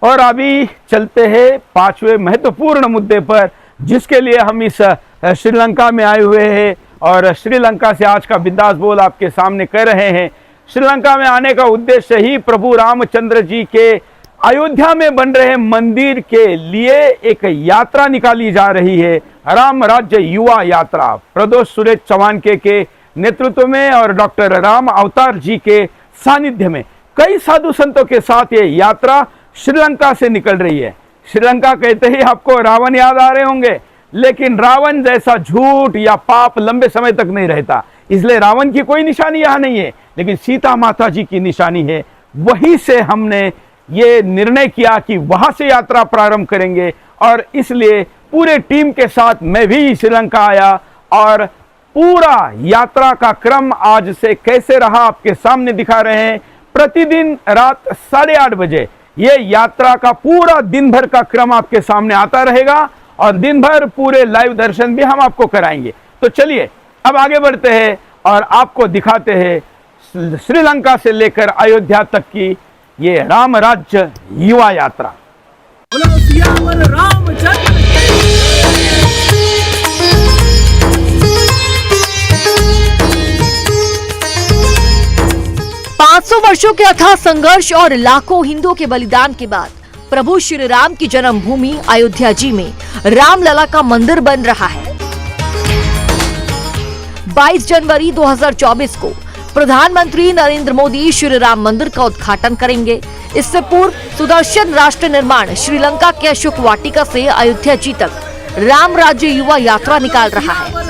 और अभी चलते हैं पांचवें महत्वपूर्ण मुद्दे पर, जिसके लिए हम इस श्रीलंका में आए हुए हैं और श्रीलंका से आज का बिंदास बोल आपके सामने कर रहे हैं। श्रीलंका में आने का उद्देश्य ही प्रभु रामचंद्र जी के अयोध्या में बन रहे मंदिर के लिए एक यात्रा निकाली जा रही है, राम राज्य युवा यात्रा। प्रदोष सुरेश चौहान के नेतृत्व में और डॉक्टर राम अवतार जी के सानिध्य में कई साधु संतों के साथ ये यात्रा श्रीलंका से निकल रही है। श्रीलंका कहते ही आपको रावण याद आ रहे होंगे, लेकिन रावण जैसा झूठ या पाप लंबे समय तक नहीं रहता, इसलिए रावण की कोई निशानी यहाँ नहीं है, लेकिन सीता माता जी की निशानी है। वहीं से हमने ये निर्णय किया कि वहां से यात्रा प्रारंभ करेंगे और इसलिए पूरे टीम के साथ मैं भी श्रीलंका आया और पूरा यात्रा का क्रम आज से कैसे रहा आपके सामने दिखा रहे हैं। प्रतिदिन रात 8:30 बजे ये यात्रा का पूरा दिन भर का क्रम आपके सामने आता रहेगा और दिन भर पूरे लाइव दर्शन भी हम आपको कराएंगे। तो चलिए अब आगे बढ़ते हैं और आपको दिखाते हैं श्रीलंका से लेकर अयोध्या तक की ये राम राज्य युवा यात्रा। बोलो सियावर रामचंद्र। 500 वर्षों के अथाह संघर्ष और लाखों हिंदुओं के बलिदान के बाद प्रभु श्री राम की जन्मभूमि अयोध्या जी में रामलला का मंदिर बन रहा है। 22 जनवरी 2024 को प्रधानमंत्री नरेंद्र मोदी श्री राम मंदिर का उद्घाटन करेंगे। इससे पूर्व सुदर्शन राष्ट्र निर्माण श्रीलंका के अशोक वाटिका से अयोध्या जी तक राम राज्य युवा यात्रा निकाल रहा है।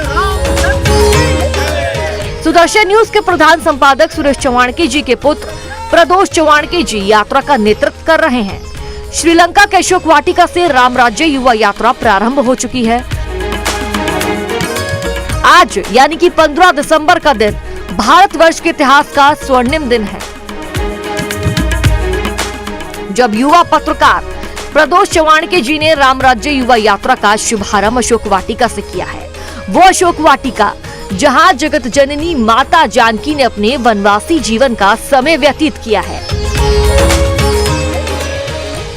सुदर्शन न्यूज के प्रधान संपादक सुरेश चौहान जी के पुत्र प्रदोष चौहान जी यात्रा का नेतृत्व कर रहे हैं। श्रीलंका के अशोक वाटिका से राम राज्य युवा यात्रा प्रारंभ हो चुकी है। आज यानी कि 15 दिसंबर का दिन भारतवर्ष के इतिहास का स्वर्णिम दिन है, जब युवा पत्रकार प्रदोष चौहान जी ने राम राज्य युवा यात्रा का शुभारंभ अशोक वाटिका से किया है। वो अशोक वाटिका जहां जगत जननी माता जानकी ने अपने वनवासी जीवन का समय व्यतीत किया है,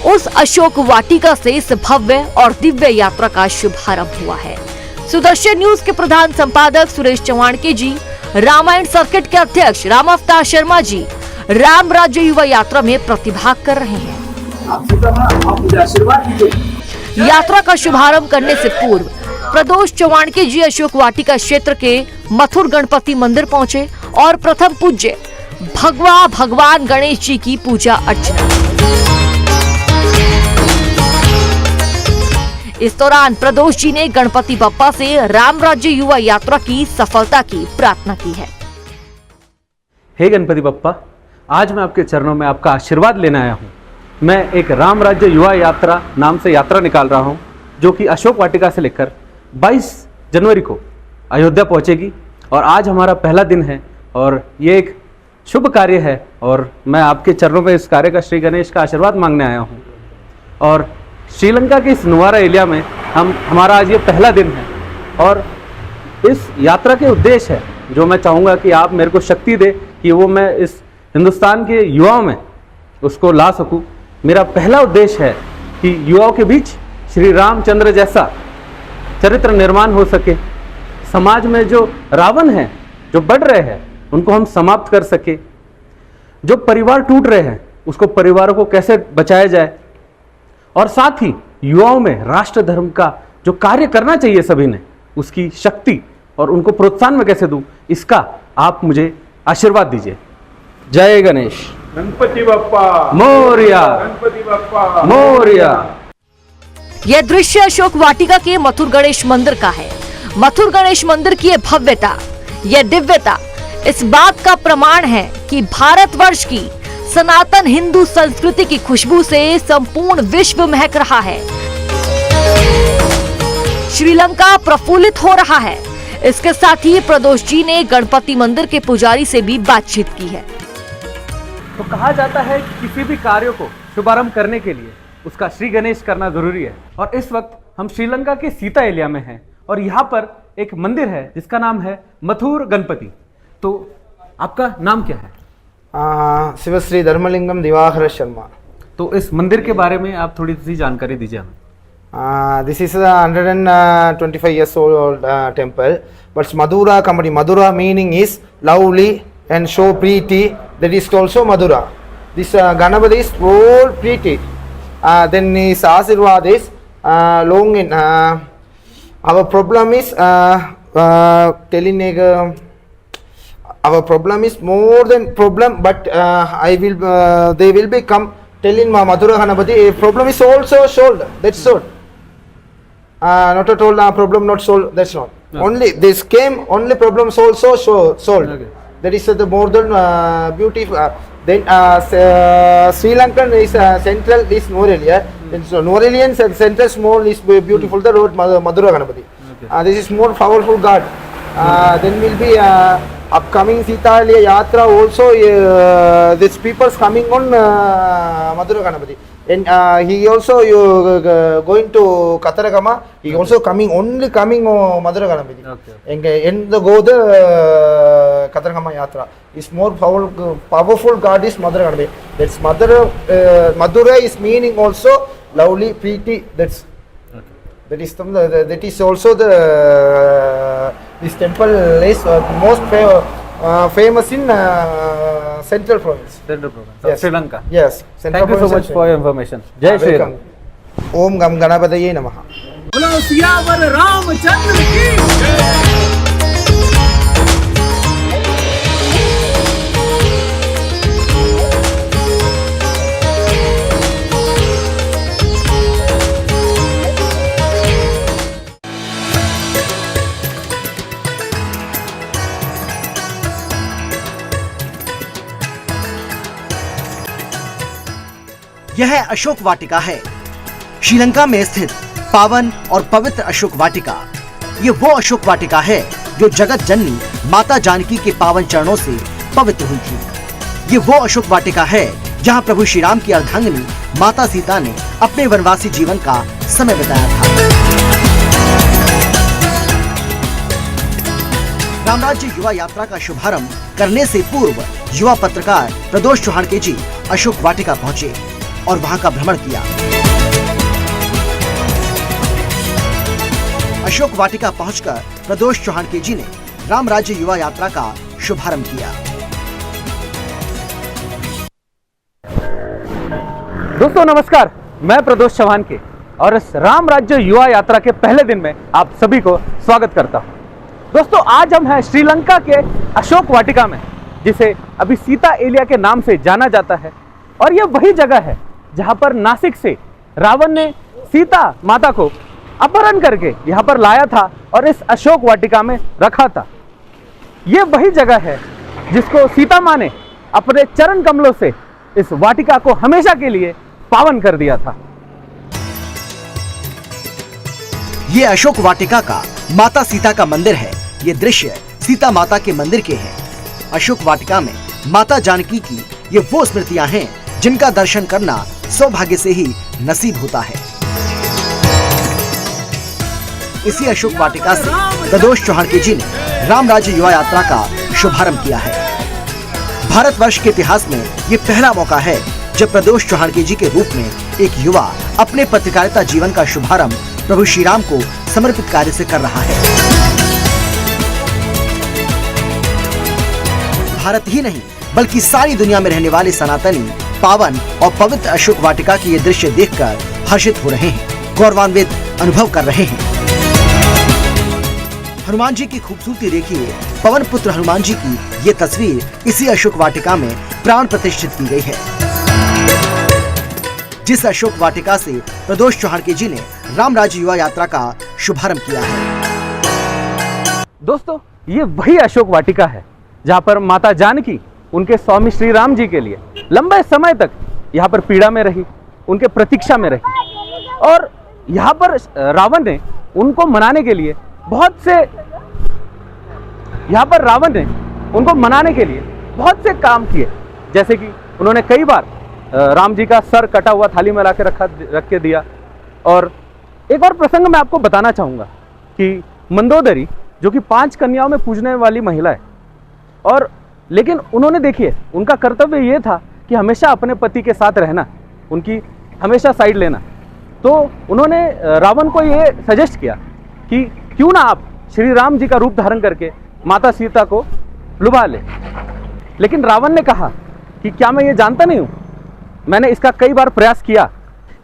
उस अशोक वाटिका से इस भव्य और दिव्य यात्रा का शुभारंभ हुआ है। सुदर्शन न्यूज के प्रधान संपादक सुरेश चौहान जी, रामायण सर्किट के अध्यक्ष राम अवतार शर्मा जी राम राज्य युवा यात्रा में प्रतिभाग कर रहे हैं। यात्रा का शुभारंभ करने से पूर्व प्रदोष चौहान जी अशोक वाटिका क्षेत्र के मथुर गणपति मंदिर पहुंचे और प्रथम पूज्य भगवान गणेश जी की पूजा अर्चना। इस दौरान प्रदोष जी ने गणपति बप्पा से राम राज्य युवा यात्रा की सफलता की प्रार्थना की है। हे गणपति बप्पा, आज मैं आपके चरणों में आपका आशीर्वाद लेने आया हूँ। मैं एक राम राज्य युवा यात्रा नाम से यात्रा निकाल रहा हूँ, जो कि अशोक वाटिका से लेकर 22 जनवरी को अयोध्या पहुँचेगी और आज हमारा पहला दिन है और ये एक शुभ कार्य है और मैं आपके चरणों में इस कार्य का श्री गणेश का आशीर्वाद मांगने आया हूँ। और श्रीलंका के इस नुवारा एरिया में हमारा आज ये पहला दिन है और इस यात्रा के उद्देश्य है जो मैं चाहूँगा कि आप मेरे को शक्ति दे कि वो मैं इस हिंदुस्तान के युवाओं में उसको ला सकूँ। मेरा पहला उद्देश्य है कि युवाओं के बीच श्री रामचंद्र जैसा चरित्र निर्माण हो सके, समाज में जो रावण है, जो बढ़ रहे हैं, उनको हम समाप्त कर सके, जो परिवार टूट रहे हैं उसको परिवारों को कैसे बचाया जाए और साथ ही युवाओं में राष्ट्र धर्म का जो कार्य करना चाहिए सभी ने, उसकी शक्ति और उनको प्रोत्साहन में कैसे दूं, इसका आप मुझे आशीर्वाद दीजिए। जय गणेश। गणपति बप्पा मोरया। गणपति बप्पा मोरया। यह दृश्य अशोक वाटिका के मथुर गणेश मंदिर का है। मथुर गणेश मंदिर की यह भव्यता, यह दिव्यता इस बात का प्रमाण है कि भारतवर्ष की सनातन हिंदू संस्कृति की खुशबू से संपूर्ण विश्व महक रहा है। श्रीलंका प्रफुल्लित हो रहा है। इसके साथ ही प्रदोष जी ने गणपति मंदिर के पुजारी से भी बातचीत की है। तो कहा जाता है कि किसी भी कार्य को शुभारंभ करने के लिए उसका श्री गणेश करना जरूरी है और इस वक्त हम श्रीलंका के सीता एरिया में हैं और यहाँ पर एक मंदिर है जिसका नाम है मथुर गणपति। तो आपका नाम क्या है? शिवश्री धर्मलिंगम दिवाकर शर्मा। तो इस मंदिर के बारे में आप थोड़ी सी जानकारी दीजिए हमें। This is a 125 years old temple. But Madura company, Madura meaning is lovely and show pretty. That is also Madura. This Ganapati is all pretty. Then his Asirvad is long in. Our problem is telling our problem is more than problem, but they will be come telling Madura Ganapati problem is also solved. That's all. Not at all problem not solved. That's not. Okay. Only this came only problems also solved. Okay. That is the more than beauty. Then Sri Lankan is central is Norelia. Then so Norelian central small is beautiful. The road Madura Ganapati. Okay. This is more powerful god. Then will be upcoming Sita Yatra also. These people's coming on Madura Ganapati. And he also going to Kataragama. He also coming only coming Madura Ganapati. Okay. And in the go the Kataragama Yatra is more powerful god is Madura Ganapati. That's Madura is meaning also lovely, pretty. That's that is that is also the this temple is most famous in Central Province. Central Province, Yes. Sri Lanka. Yes, Central Thank you so Province much for your information. Jai Shri Ram. Om Gam Ganapataye Namaha. बोलो सियावर रामचंद्र की यह अशोक वाटिका है। श्रीलंका में स्थित पावन और पवित्र अशोक वाटिका। ये वो अशोक वाटिका है जो जगत जननी माता जानकी के पावन चरणों से पवित्र हुई थी। ये वो अशोक वाटिका है जहाँ प्रभु श्री राम की अर्धांगिनी माता सीता ने अपने वनवासी जीवन का समय बिताया था। रामराज्य युवा यात्रा का शुभारंभ करने से पूर्व युवा पत्रकार प्रदोष चौहान जी अशोक वाटिका पहुँचे और वहां का भ्रमण किया। अशोक वाटिका पहुंचकर प्रदोष चौहान जी ने राम राज्य युवा यात्रा का शुभारंभ किया। दोस्तों नमस्कार, मैं प्रदोष चौहान और इस राम राज्य युवा यात्रा के पहले दिन में आप सभी को स्वागत करता हूं। दोस्तों आज हम हैं श्रीलंका के अशोक वाटिका में, जिसे अभी सीता एलिया के नाम से जाना जाता है। और यह वही जगह है जहां पर नासिक से रावण ने सीता माता को अपहरण करके यहां पर लाया था और इस अशोक वाटिका में रखा था। यह वही जगह है जिसको सीता मां ने अपने चरण कमलों से इस वाटिका को हमेशा के लिए पावन कर दिया था। ये अशोक वाटिका का माता सीता का मंदिर है। ये दृश्य सीता माता के मंदिर के हैं। अशोक वाटिका में माता जानकी की ये वो स्मृतियां हैं जिनका दर्शन करना सौभाग्य से ही नसीब होता है। इसी अशोक वाटिका से प्रदोष चौहान जी ने राम राज्य युवा यात्रा का शुभारंभ किया है। भारतवर्ष के इतिहास में ये पहला मौका है जब प्रदोष चौहान जी के रूप में एक युवा अपने पत्रकारिता जीवन का शुभारंभ प्रभु श्री राम को समर्पित कार्य से कर रहा है। भारत ही नहीं बल्कि सारी दुनिया में रहने वाले सनातनी पावन और पवित्र अशोक वाटिका की ये दृश्य देखकर हर्षित हो रहे हैं, गौरवान्वित अनुभव कर रहे हैं। हनुमान जी की खूबसूरती देखिए। पवन पुत्र हनुमान जी की ये तस्वीर इसी अशोक वाटिका में प्राण प्रतिष्ठित की गई है। जिस अशोक वाटिका से प्रदोष चौहान जी ने राम राज्य युवा यात्रा का शुभारंभ किया है। दोस्तों ये वही अशोक वाटिका है जहाँ पर माता जानकी उनके स्वामी श्री राम जी के लिए लंबे समय तक यहाँ पर पीड़ा में रही, उनके प्रतीक्षा में रही। और यहाँ पर रावण ने उनको मनाने के लिए बहुत से काम किए। जैसे कि उन्होंने कई बार राम जी का सर कटा हुआ थाली में लाके रख के दिया। और एक और प्रसंग मैं आपको बताना चाहूँगा कि मंदोदरी जो कि 5 कन्याओं में पूजने वाली महिला है, और लेकिन उन्होंने देखिए उनका कर्तव्य ये था कि हमेशा अपने पति के साथ रहना, उनकी हमेशा साइड लेना। तो उन्होंने रावण को ये सजेस्ट किया कि क्यों ना आप श्री राम जी का रूप धारण करके माता सीता को लुभा ले। लेकिन रावण ने कहा कि क्या मैं ये जानता नहीं हूँ? मैंने इसका कई बार प्रयास किया,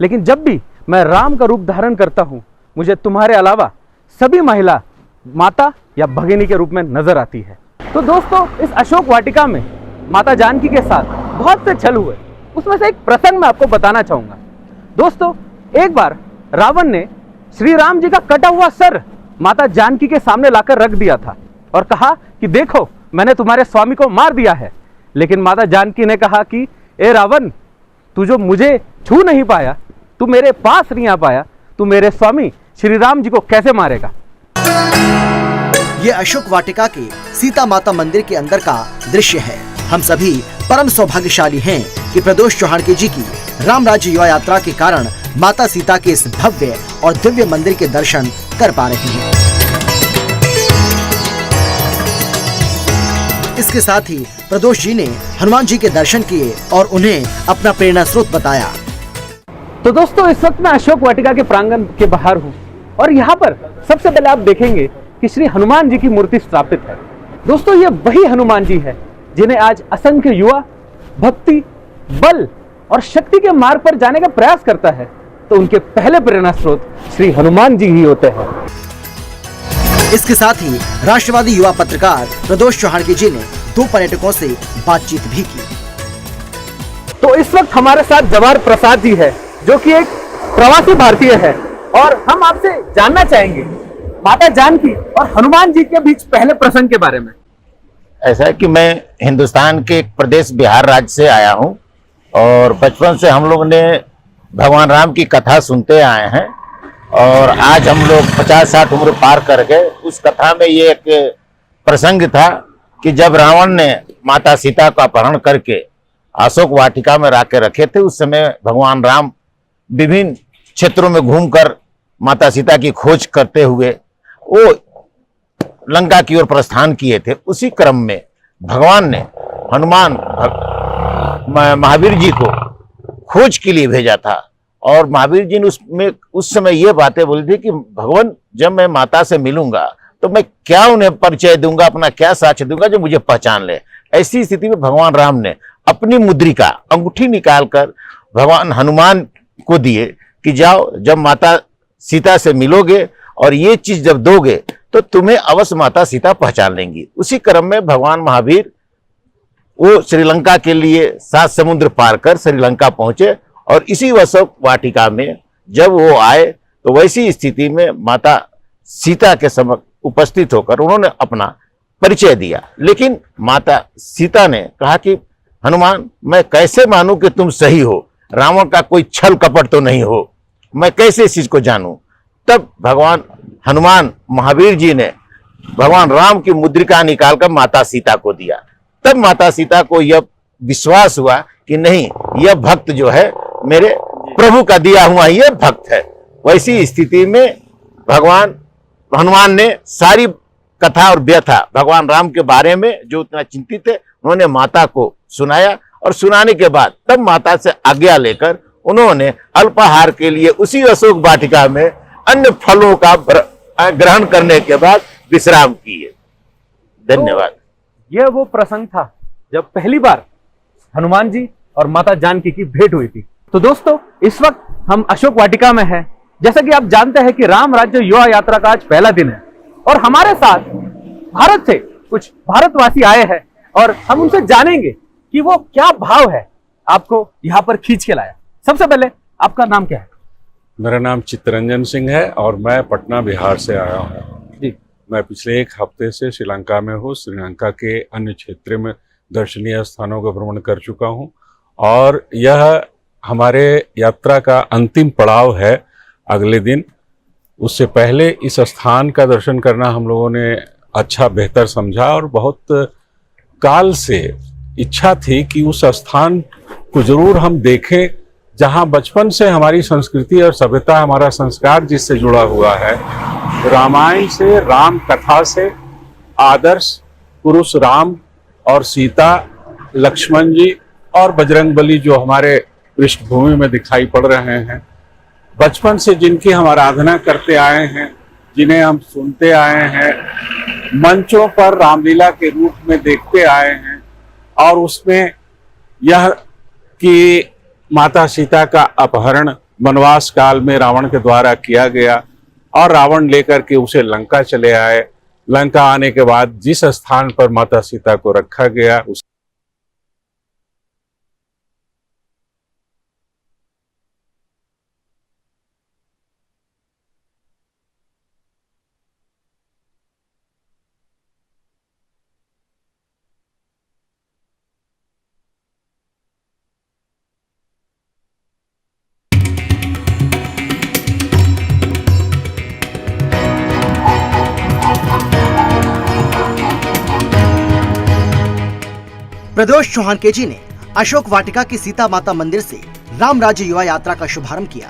लेकिन जब भी मैं राम का रूप धारण करता हूँ मुझे तुम्हारे अलावा सभी महिला माता या भगिनी के रूप में नजर आती है। तो दोस्तों, इस अशोक वाटिका में माता जानकी के साथ बहुत से छल हुए। उसमें से एक प्रसंग मैं आपको बताना चाहूंगा। दोस्तों, एक बार रावण ने श्री राम जी का कटा हुआ सर माता जानकी के सामने लाकर रख दिया था और कहा कि देखो, मैंने तुम्हारे स्वामी को मार दिया है। लेकिन माता जानकी ने कहा कि ए रावण, तू जो मुझे छू नहीं पाया, तू मेरे पास नहीं आ पाया, तू मेरे स्वामी श्री राम जी को कैसे मारेगा? ये अशोक वाटिका के सीता माता मंदिर के अंदर का दृश्य है। हम सभी परम सौभाग्यशाली हैं कि प्रदोष चौहान जी की राम राज्य युवा यात्रा के कारण माता सीता के इस भव्य और दिव्य मंदिर के दर्शन कर पा रहे हैं। इसके साथ ही प्रदोष जी ने हनुमान जी के दर्शन किए और उन्हें अपना प्रेरणा स्रोत बताया। तो दोस्तों, इस वक्त मैं अशोक वाटिका के प्रांगण के बाहर हूँ और यहाँ पर सबसे पहले आप देखेंगे कि श्री हनुमान जी की मूर्ति स्थापित है। दोस्तों, ये वही हनुमान जी है जिन्हें आज असंख्य युवा भक्ति, बल और शक्ति के मार्ग पर जाने का प्रयास करता है। तो उनके पहले प्रेरणा स्रोत श्री हनुमान जी ही होते हैं। इसके साथ ही राष्ट्रवादी युवा पत्रकार प्रदोष चौहान जी ने 2 पर्यटकों से बातचीत भी की। तो इस वक्त हमारे साथ जवाहर प्रसाद जी है, जो कि एक प्रवासी भारतीय है, और हम आपसे जानना चाहेंगे माता जानकी और हनुमान जी के बीच पहले प्रसंग के बारे में। ऐसा है कि मैं हिंदुस्तान के एक प्रदेश बिहार राज्य से आया हूं और बचपन से हम लोग ने भगवान राम की कथा सुनते आए हैं और आज हम लोग 50-60 उम्र पार कर गए। उस कथा में ये एक प्रसंग था कि जब रावण ने माता सीता का अपहरण करके अशोक वाटिका में ला के रखे थे, उस समय भगवान राम विभिन्न क्षेत्रों में घूमकर माता सीता की खोज करते हुए वो लंका की ओर प्रस्थान किए थे। उसी क्रम में भगवान ने हनुमान महावीर जी को खोज के लिए भेजा था और महावीर जी ने उस समय ये बातें बोली थी कि भगवान, जब मैं माता से मिलूंगा तो मैं क्या उन्हें परिचय दूंगा, अपना क्या साक्ष्य दूंगा जो मुझे पहचान ले। ऐसी स्थिति में भगवान राम ने अपनी मुद्रिका अंगूठी निकालकर भगवान हनुमान को दिए कि जाओ, जब माता सीता से मिलोगे और ये चीज जब दोगे तो तुम्हें अवश्य माता सीता पहचान लेंगी। उसी क्रम में भगवान महावीर वो श्रीलंका के लिए 7 समुद्र पार कर श्रीलंका पहुंचे और इसी अशोक वाटिका में जब वो आए तो वैसी स्थिति में माता सीता के समक्ष उपस्थित होकर उन्होंने अपना परिचय दिया। लेकिन माता सीता ने कहा कि हनुमान, मैं कैसे मानूं कि तुम सही हो, रावण का कोई छल कपट तो नहीं हो, मैं कैसे इस चीज को जानूं? तब भगवान हनुमान महावीर जी ने भगवान राम की मुद्रिका निकालकर माता सीता को दिया। तब माता सीता को यह विश्वास हुआ कि नहीं, यह भक्त जो है मेरे प्रभु का दिया हुआ ये भक्त है। वैसी स्थिति में भगवान हनुमान ने सारी कथा और व्यथा भगवान राम के बारे में जो इतना चिंतित थे उन्होंने माता को सुनाया और सुनाने के बाद तब माता से आज्ञा लेकर उन्होंने अल्पाहार के लिए उसी अशोक वाटिका में अन्य फलों का ग्रहण करने के बाद विश्राम किए। धन्यवाद। तो यह वो प्रसंग था जब पहली बार हनुमान जी और माता जानकी की भेंट हुई थी। तो दोस्तों, इस वक्त हम अशोक वाटिका में हैं। जैसा कि आप जानते हैं कि राम राज्य युवा यात्रा का आज पहला दिन है और हमारे साथ भारत से कुछ भारतवासी आए हैं और हम उनसे जानेंगे कि वो क्या भाव है आपको यहाँ पर खींच के लाया। सबसे पहले आपका नाम क्या है? मेरा नाम चित्तरंजन सिंह है और मैं पटना बिहार से आया हूँ जी। मैं पिछले 1 हफ्ते से श्रीलंका में हूँ। श्रीलंका के अन्य क्षेत्र में दर्शनीय स्थानों का भ्रमण कर चुका हूँ और यह हमारे यात्रा का अंतिम पड़ाव है अगले दिन। उससे पहले इस स्थान का दर्शन करना हम लोगों ने अच्छा बेहतर समझा और बहुत काल से इच्छा थी कि उस स्थान को जरूर हम देखें जहां बचपन से हमारी संस्कृति और सभ्यता, हमारा संस्कार जिससे जुड़ा हुआ है। रामायण से, राम कथा से आदर्श पुरुष राम और सीता, लक्ष्मण जी और बजरंगबली जो हमारे पृष्ठभूमि में दिखाई पड़ रहे हैं। बचपन से जिनकी हम आराधना करते आए हैं, जिन्हें हम सुनते आए हैं, मंचों पर रामलीला के रूप में देखते आए हैं, और उसमें यह कि माता सीता का अपहरण वनवास काल में रावण के द्वारा किया गया और रावण लेकर के उसे लंका चले आए। लंका आने के बाद जिस स्थान पर माता सीता को रखा गया उस प्रदोष चौहान केजी ने अशोक वाटिका की सीता माता मंदिर से राम राज्य युवा यात्रा का शुभारंभ किया।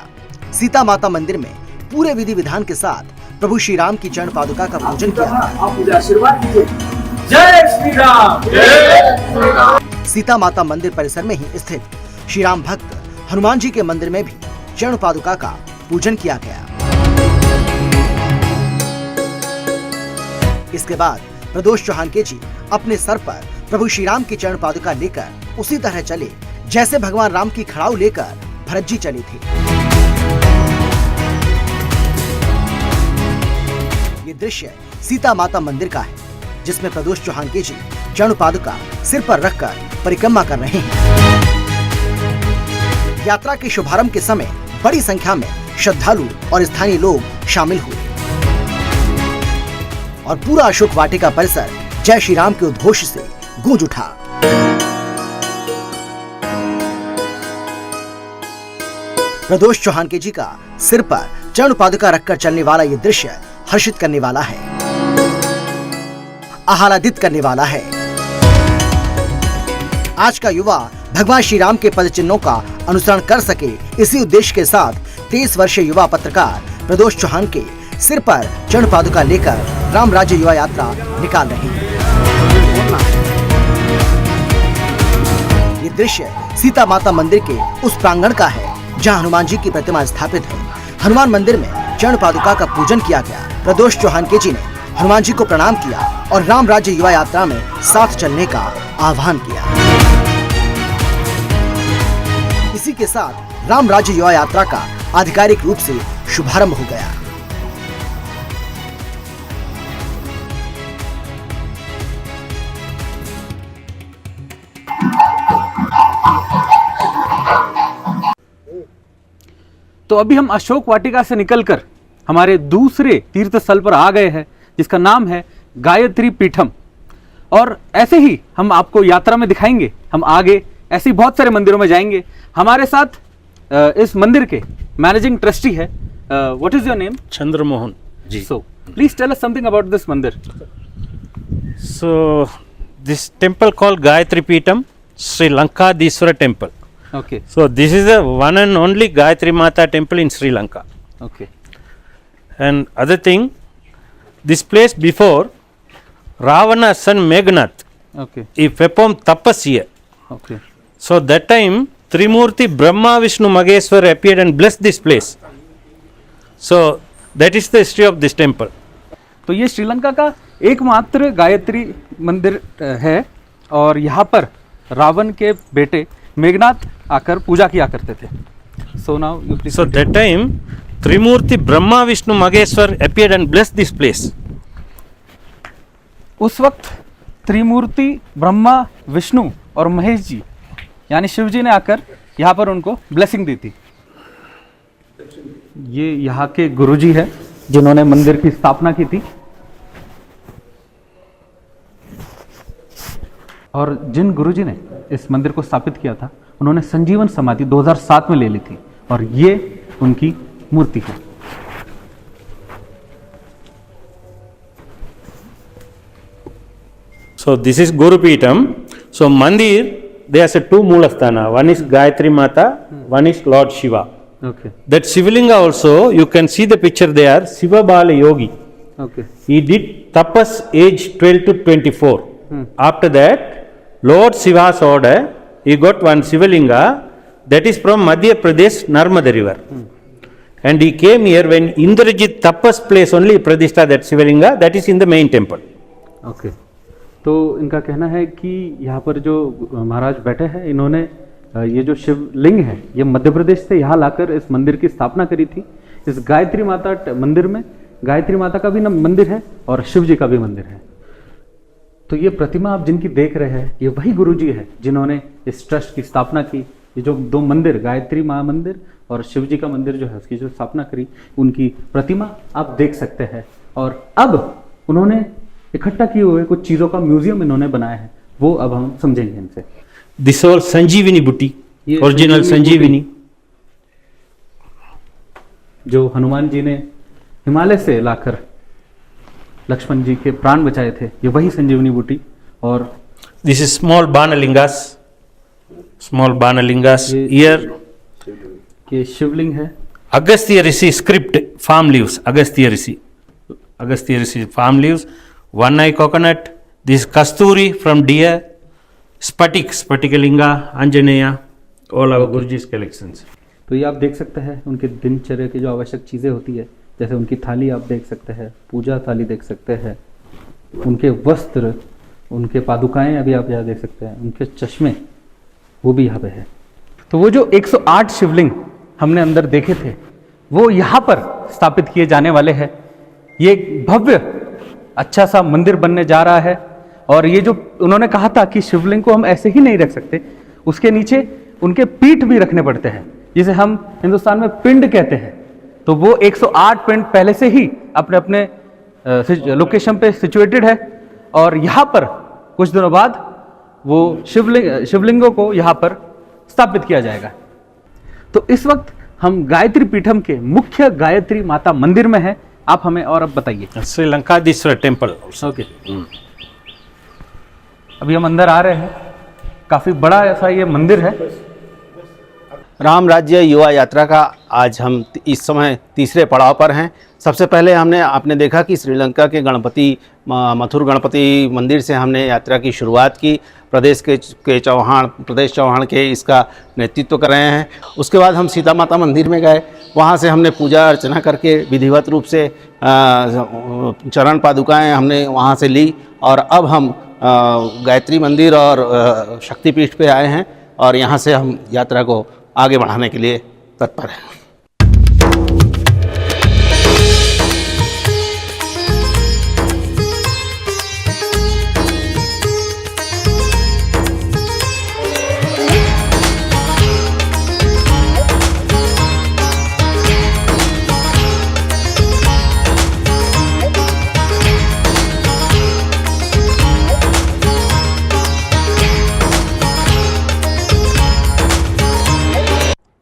सीता माता मंदिर में पूरे विधि विधान के साथ प्रभु श्री राम की चरण पादुका का पूजन किया। आप मुझे आशीर्वाद दीजिए। जय श्री राम, जय श्री राम। सीता माता मंदिर परिसर में ही स्थित श्री राम भक्त हनुमान जी के मंदिर में भी चरण पादुका का पूजन किया गया। इसके बाद प्रदोष चौहान केजी अपने सर पर प्रभु श्री राम की चरण पादुका लेकर उसी तरह चले जैसे भगवान राम की खड़ाऊ लेकर भरत जी चले थे। ये दृश्य सीता माता मंदिर का है, जिसमें प्रदोष चौहान केजी चरण पादुका सिर पर रखकर परिक्रमा कर रहे हैं। यात्रा के शुभारंभ के समय बड़ी संख्या में श्रद्धालु और स्थानीय लोग शामिल हुए और पूरा अशोक वाटिका परिसर जय श्री राम के उद्घोष से गूंज उठा। प्रदोष चौहान केजी का सिर पर चरण पादुका रखकर चलने वाला ये दृश्य हर्षित करने वाला है, आह्लादित करने वाला है। आज का युवा भगवान श्री राम के पद चिन्हों का अनुसरण कर सके, इसी उद्देश्य के साथ 23 वर्षीय युवा पत्रकार प्रदोष चौहान के सिर पर चरण पादुका लेकर राम राज्य युवा यात्रा निकाल रहे हैं। ये दृश्य सीता माता मंदिर के उस प्रांगण का है जहां हनुमान जी की प्रतिमा स्थापित है। हनुमान मंदिर में चरण पादुका का पूजन किया गया। प्रदोष चौहान केजी ने हनुमान जी को प्रणाम किया और राम राज्य युवा यात्रा में साथ चलने का आह्वान किया। इसी के साथ राम राज्य युवा यात्रा का आधिकारिक रूप से शुभारंभ हो गया। तो अभी हम अशोक वाटिका से निकलकर हमारे दूसरे तीर्थ स्थल पर आ गए हैं, जिसका नाम है गायत्री पीठम। और ऐसे ही हम आपको यात्रा में दिखाएंगे, हम आगे ऐसे ही बहुत सारे मंदिरों में जाएंगे। हमारे साथ इस मंदिर के मैनेजिंग ट्रस्टी है। What is your name? Chandramohan ji. So please tell us something about this mandir. So this temple called Gayatri Peetam, Sri Lankadishwara temple. Okay. So this is the one and only Gayatri Mata temple in Sri Lanka. Okay. And other thing, this place before Ravana's son Meghnad, Okay. he performed tapas here. Okay. So that time Trimurti Brahma Vishnu Mageshwar appeared and blessed this place. So that is the history of this temple. तो ये श्रीलंका का एकमात्र गायत्री मंदिर है और यहाँ पर रावण के बेटे मेघनाथ आकर पूजा किया करते थे। So now you please. So that time Trimurti Brahma Vishnu Mageshwar appeared and blessed this place. उस वक्त त्रिमूर्ति ब्रह्मा विष्णु और महेश जी यानी शिव जी ने आकर यहाँ पर उनको ब्लेसिंग दी थी। ये यहाँ के गुरुजी है जिन्होंने मंदिर की स्थापना की थी और जिन गुरुजी ने इस मंदिर को स्थापित किया था उन्होंने संजीवन समाधि 2007 में ले ली थी और ये उनकी मूर्ति है। So this is Guru Peetam. So Mandir, there are two Moolasthana. One is Gayatri Mata, one is Lord Shiva. Okay. That Shivalinga also, you can see the picture there, Shiva Bala Yogi. Okay. He did tapas age 12 to 24. After that, Lord Shiva's order, he got one Shivalinga that is from Madhya Pradesh, Narmada river. And he came here when Indrajit Tapas place only Pradishta that Shivalinga, that is in the main temple. Okay, तो इनका कहना है कि यहाँ पर जो महाराज बैठे हैं, इन्होंने ये जो शिवलिंग है ये मध्य प्रदेश से यहाँ लाकर इस मंदिर की स्थापना करी थी। इस गायत्री माता मंदिर में गायत्री माता का भी मंदिर है और शिव जी का भी मंदिर है। तो ये प्रतिमा आप जिनकी देख रहे हैं ये वही गुरुजी है जिन्होंने इस ट्रस्ट की स्थापना की। ये जो दो मंदिर, गायत्री माँ मंदिर और शिव जी का मंदिर जो है उसकी जो स्थापना करी, उनकी प्रतिमा आप देख सकते हैं। और अब उन्होंने इकट्ठा किए हुए कुछ चीज़ों का म्यूजियम इन्होंने बनाया है, वो अब हम समझेंगे इनसे। This all Sanjeevani Butti, original Sanjeevani. जो हनुमान जी ने हिमालय से लाकर लक्ष्मण जी के प्राण बचाए थे, ये वही संजीवनी बूटी। और This is small Banalingas. Small Banalingas. Here ये शिवलिंग है। Agastya Rishi script palm leaves. Agastya Rishi palm leaves. One eye coconut. This Kasturi from deer. Spatikalinga, Anjaneya. All our Guruji's collections. तो ये आप देख सकते हैं उनके दिनचर्या की जो आवश्यक चीज़ें होती है, जैसे उनकी थाली आप देख सकते हैं, पूजा थाली देख सकते हैं, उनके वस्त्र, उनके पादुकाएं अभी आप यहाँ देख सकते हैं, उनके चश्मे वो भी यहाँ पे है। तो वो जो 108 शिवलिंग हमने अंदर देखे थे वो यहाँ पर स्थापित किए जाने वाले हैं। ये एक भव्य अच्छा सा मंदिर बनने जा रहा है। और ये जो उन्होंने कहा था कि शिवलिंग को हम ऐसे ही नहीं रख सकते, उसके नीचे उनके पीठ भी रखने पड़ते हैं, जिसे हम हिंदुस्तान में पिंड कहते हैं। तो वो 108 पिंड पहले से ही अपने अपने लोकेशन पे सिचुएटेड है और यहाँ पर कुछ दिनों बाद वो शिवलिंगों को यहाँ पर स्थापित किया जाएगा। तो इस वक्त हम गायत्री पीठम के मुख्य गायत्री माता मंदिर में हैं। आप हमें और अब बताइए। Sri Lankadishwara temple. ओके, अभी हम अंदर आ रहे हैं। काफी बड़ा ऐसा ये मंदिर है। राम राज्य युवा यात्रा का आज हम इस समय तीसरे पड़ाव पर हैं। सबसे पहले आपने देखा कि श्रीलंका के मथुर गणपति मंदिर से हमने यात्रा की शुरुआत की। प्रदेश चौहान के इसका नेतृत्व कर रहे हैं। उसके बाद हम सीता माता मंदिर में गए, वहाँ से हमने पूजा अर्चना करके विधिवत रूप से चरण पादुकाएँ हमने वहाँ से ली और अब हम गायत्री मंदिर और शक्तिपीठ पे आए हैं और यहाँ से हम यात्रा को आगे बढ़ाने के लिए तत्पर हैं।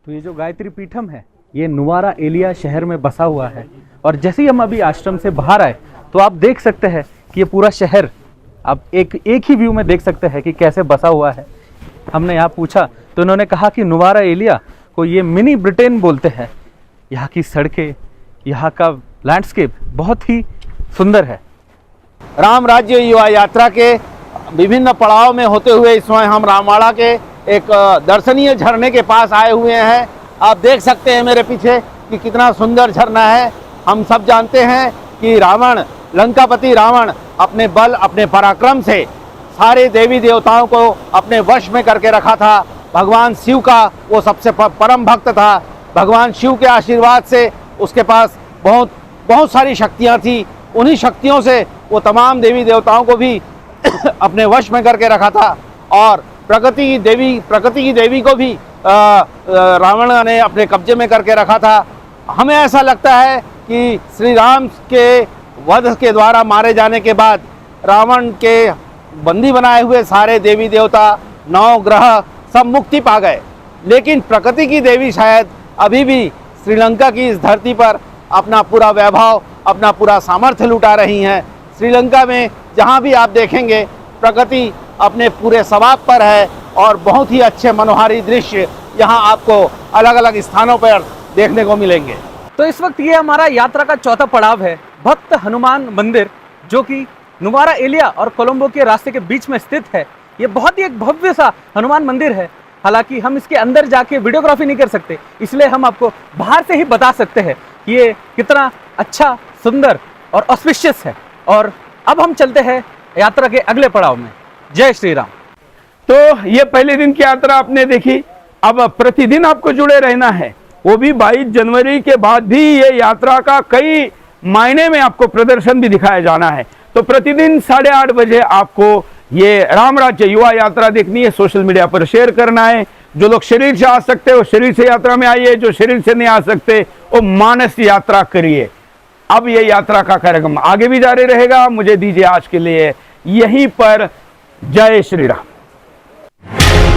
तो ये जो गायत्री पीठम है ये नुवारा एलिया शहर में बसा हुआ है। और जैसे ही हम अभी आश्रम से बाहर आए तो आप देख सकते हैं कि ये पूरा शहर आप एक ही व्यू में देख सकते हैं कि कैसे बसा हुआ है। हमने यहाँ पूछा तो उन्होंने कहा कि नुवारा एलिया को ये मिनी ब्रिटेन बोलते हैं। यहाँ की सड़कें, यहाँ का लैंडस्केप बहुत ही सुंदर है। राम राज्य युवा यात्रा के विभिन्न पड़ाव में होते हुए इस समय हम रामवाड़ा के एक दर्शनीय झरने के पास आए हुए हैं। आप देख सकते हैं मेरे पीछे कि कितना सुंदर झरना है। हम सब जानते हैं कि लंकापति रावण अपने बल, अपने पराक्रम से सारे देवी देवताओं को अपने वश में करके रखा था। भगवान शिव का वो सबसे परम भक्त था। भगवान शिव के आशीर्वाद से उसके पास बहुत सारी शक्तियाँ थी। उन्हीं शक्तियों से वो तमाम देवी देवताओं को भी अपने वश में करके रखा था और प्रकृति की देवी को भी रावण ने अपने कब्जे में करके रखा था। हमें ऐसा लगता है कि श्री राम के वध के द्वारा मारे जाने के बाद रावण के बंदी बनाए हुए सारे देवी देवता, नवग्रह सब मुक्ति पा गए, लेकिन प्रकृति की देवी शायद अभी भी श्रीलंका की इस धरती पर अपना पूरा वैभव, अपना पूरा सामर्थ्य लुटा रही हैं। श्रीलंका में जहाँ भी आप देखेंगे प्रकृति अपने पूरे सवाब पर है और बहुत ही अच्छे मनोहारी दृश्य यहाँ आपको अलग अलग स्थानों पर देखने को मिलेंगे। तो इस वक्त ये हमारा यात्रा का चौथा पड़ाव है, भक्त हनुमान मंदिर, जो कि नुवारा एलिया और कोलंबो के रास्ते के बीच में स्थित है। ये बहुत ही एक भव्य सा हनुमान मंदिर है हालांकि हम इसके अंदर जाके वीडियोग्राफी नहीं कर सकते, इसलिए हम आपको बाहर से ही बता सकते हैं कि ये कितना अच्छा, सुंदर और ऑस्पिशियस है। और अब हम चलते हैं यात्रा के अगले पड़ाव में। जय श्री राम। तो ये पहले दिन की यात्रा आपने देखी, अब प्रतिदिन आपको जुड़े रहना है, वो भी 22 जनवरी के बाद भी ये यात्रा का कई मायने में आपको प्रदर्शन भी दिखाया जाना है। तो प्रतिदिन 8:30 बजे आपको ये राम राज्य युवा यात्रा देखनी है, सोशल मीडिया पर शेयर करना है। जो लोग शरीर से आ सकते हो शरीर से यात्रा में आइए, जो शरीर से नहीं आ सकते वो मानस यात्रा करिए। अब ये यात्रा का कार्यक्रम आगे भी जारी रहेगा। मुझे दीजिए आज के लिए यहीं पर। जय श्री राम।